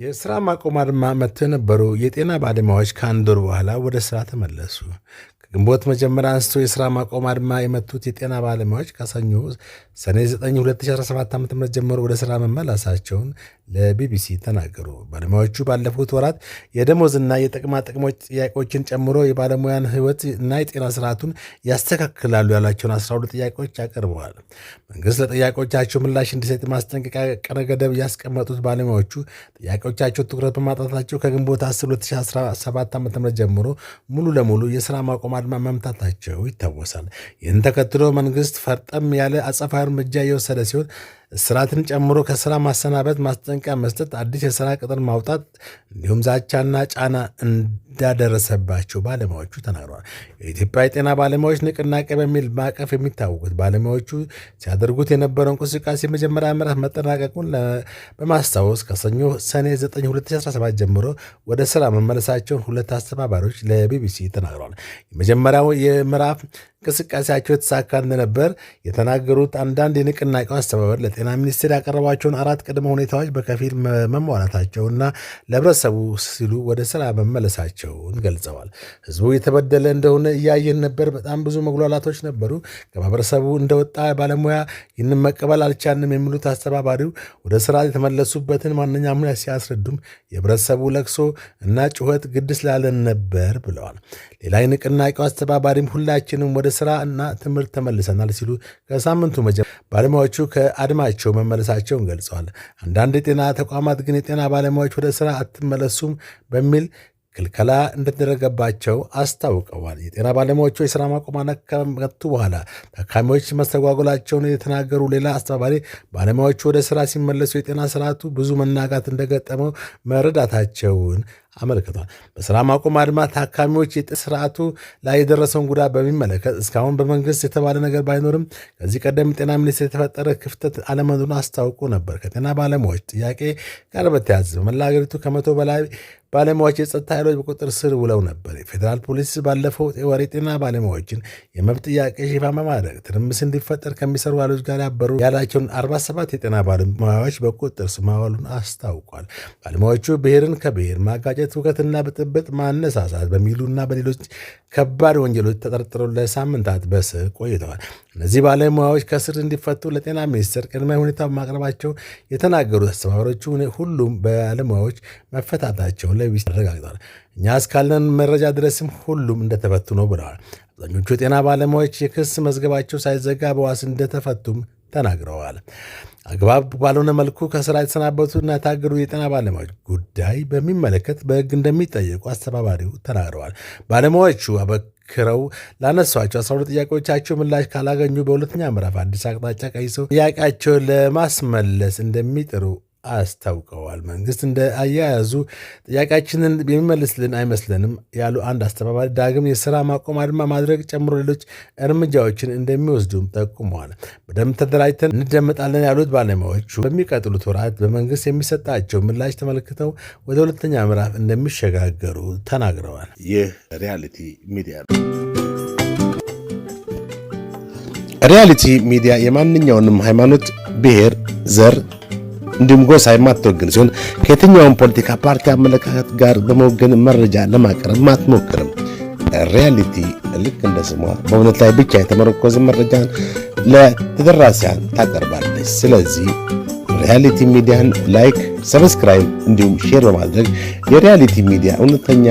የስራ ማቆም አድማ መጥተው የነበሩ የጤና ባለሙያዎች ከአንድ ወር በኋላ ወደ ስራ ተመለሱ። ከግንቦት መጀመሪያ አንስቶ የስራ ማቆም አድማ የመቱት የጤና ባለሙያዎች ከሰኞ ሰኔ 9 2017 ዓ.ም ጀምሮ ወደ ስራ መመለሳቸውን ለቢቢሲ ተናገሩ። ባለሙያዎቹ ባለፉት ወራት የደሞዝና የጥቅማ ጥቅሞች ጥያቄዎችን ጨምሮ የባለሙያን ሕይወት እና የጤና ስርዓቱን ያስተካክላሉ ያላቸውን 12 ጥያቄዎች አቅርበዋል። መንግስት ለጥያቄዎቻቸው ምላሽ እንዲሰጥ ማስጠንቀቂያ ቀነ ገደብ ያስቀመጡት ባለሙያዎቹ ጥያቄዎቻቸው ትኩረት በማጣታቸው ከግንቦት 10 2017 ዓ.ም ጀምሮ ሙሉ ለሙሉ የስራ ማቆም አድማ መምታታቸው ይታወሳል። ይህን ተከትሎ መንግስት ፈርጠም ያለ አጸፋዊ እርምጃ የወሰደ ሲሆን እስራትን ጨምሮ ከስራ ማሰናበት፣ ማስጠንቀቂያ መስጠት፣ አዲስ የስራ ቅጥር ማውጣት እንዲሁም ዛቻና ጫና እንዳደረሰባቸው ባለሙያዎቹ ተናግረዋል። የኢትዮጵያ የጤና ባለሙያዎች ንቅናቄ በሚል ማዕቀፍ የሚታወቁት ባለሙያዎቹ ሲያደርጉት የነበረው እንቅስቃሴ መጀመሪያ ምዕራፍ መጠናቀቁን በማስታወስ ከሰኞ ሰኔ 9 2017 ጀምሮ ወደ ስራ መመለሳቸውን ሁለት አስተባባሪዎች ለቢቢሲ ተናግረዋል። የመጀመሪያው የምዕራፍ እንቅስቃሴያቸው የተሳካ እንደነበር የተናገሩት አንዳንድ የንቅናቄው አስተባባሪ ለጤና ሚኒስቴር ያቀረቧቸውን 4 ቅድመ ሁኔታዎች በከፊል መሟላታቸውና ለህብረተሰቡ ሲሉ ወደ ስራ መመለሳቸውን ገልጸዋል። ህዝቡ የተበደለ እንደሆነ እያየን ነበር። በጣም ብዙ መጉላላቶች ነበሩ። ከማህበረሰቡ እንደወጣ ባለሙያ ይህንን መቀበል አልቻልንም የሚሉት አስተባባሪው ወደ ስራ የተመለሱበትን ማንኛውም ሲያስረዱም የህብረተሰቡ ለቅሶ እና ጩኸት ግድ ስላለን ነበር ብለዋል። ሌላ የንቅናቄው አስተባባሪም ሁላችንም ወደ ስራ እና ትምህርት ተመልሰናል ሲሉ ከሳምንቱ ባለሙያዎቹ ከአድማቸው መመለሳቸውን ገልጸዋል። አንዳንድ የጤና ተቋማት ግን የጤና ባለሙያዎች ወደ ስራ አትመለሱም በሚል ክልከላ እንደተደረገባቸው አስታውቀዋል። የጤና ባለሙያዎቹ የስራ ማቆም አድማ ከመቱ በኋላ ታካሚዎች መስተጓጎላቸውን የተናገሩ ሌላ አስተባባሪ ባለሙያዎቹ ወደ ስራ ሲመለሱ የጤና ስርዓቱ ብዙ መናጋት እንደገጠመው መረዳታቸውን አመልክቷል። በስራ ማቆም አድማ ታካሚዎች የጤና ስርዓቱ ላይ የደረሰውን ጉዳት በሚመለከት እስካሁን በመንግስት የተባለ ነገር ባይኖርም ከዚህ ቀደም ጤና ሚኒስቴር የተፈጠረ ክፍተት አለመኖሩን አስታውቆ ነበር። ከጤና ባለሙያዎች ጥያቄ ጋር በተያያዘ በመላ ሀገሪቱ ከ100 በላይ ባለሙያዎች የጸጥታ ኃይሎች በቁጥጥር ስር ውለው ነበር። የፌዴራል ፖሊስ ባለፈው ወር የጤና ባለሙያዎችን የመብት ጥያቄ ሽፋን በማድረግ ትርምስ እንዲፈጠር ከሚሰሩ ኃይሎች ጋር ያበሩ ያላቸውን 47 የጤና ባለሙያዎች በቁጥጥር ስር ማዋሉን አስታውቋል። ባለሙያዎቹ ብሔርን ከብሔር ማጋጨት፣ ሁከትና ብጥብጥ ማነሳሳት በሚሉና በሌሎች ከባድ ወንጀሎች ተጠርጥረው ለሳምንታት በስር ቆይተዋል። እነዚህ ባለሙያዎች ከስር እንዲፈቱ ለጤና ሚኒስቴር ቅድመ ሁኔታ ማቅረባቸው የተናገሩት አስተባባሪዎቹ ሁሉም ባለሙያዎች መፈታታቸውን ለቢቢሲ አረጋግጠዋል። እኛ እስካለን መረጃ ድረስም ሁሉም እንደተፈቱ ነው ብለዋል። አብዛኞቹ የጤና ባለሙያዎች የክስ መዝገባቸው ሳይዘጋ በዋስ እንደተፈቱም ተናግረዋል። አግባብ ባልሆነ መልኩ ከስራ የተሰናበቱና የታገዱ የጤና ባለሙያዎች ጉዳይ በሚመለከት በሕግ እንደሚጠየቁ አስተባባሪው ተናግረዋል። ባለሙያዎቹ አበክረው ላነሷቸው 12 ጥያቄዎቻቸው ምላሽ ካላገኙ በሁለተኛ ምዕራፍ አዲስ አቅጣጫ ቀይሰው ጥያቄያቸውን ለማስመለስ እንደሚጥሩ አስታውቀዋል። መንግስት እንደ አያያዙ ጥያቄያችንን የሚመልስልን አይመስለንም ያሉ አንድ አስተባባሪ ዳግም የስራ ማቆም አድማ ማድረግ ጨምሮ ሌሎች እርምጃዎችን እንደሚወስዱም ጠቁመዋል። በደንብ ተደራጅተን እንደመጣለን ያሉት ባለሙያዎቹ በሚቀጥሉት ወራት በመንግስት የሚሰጣቸው ምላሽ ተመልክተው ወደ ሁለተኛ ምዕራፍ እንደሚሸጋገሩ ተናግረዋል። ይህ ሪያሊቲ ሚዲያ ነው። ሪያሊቲ ሚዲያ የማንኛውንም ሃይማኖት፣ ብሔር፣ ዘር እንዲሁም ጎሳ የማትወግን ሲሆን ከየትኛውም ፖለቲካ ፓርቲ አመለካከት ጋር በመወገን መረጃ ለማቅረብ አትሞክርም። ሪያሊቲ ልክ እንደ ስሟ በእውነት ላይ ብቻ የተመረኮዘ መረጃን ለተደራሲያን ታቀርባለች። ስለዚህ ሪያሊቲ ሚዲያን ላይክ፣ ሰብስክራይብ እንዲሁም ሼር በማድረግ የሪያሊቲ ሚዲያ እውነተኛ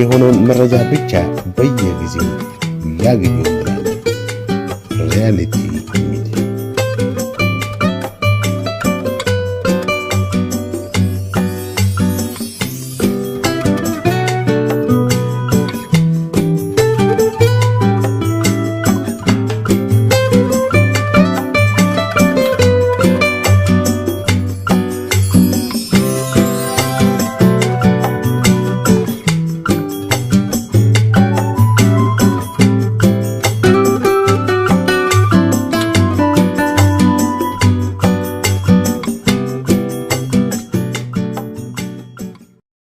የሆነውን መረጃ ብቻ በየጊዜው ያገኙ። ሪያሊቲ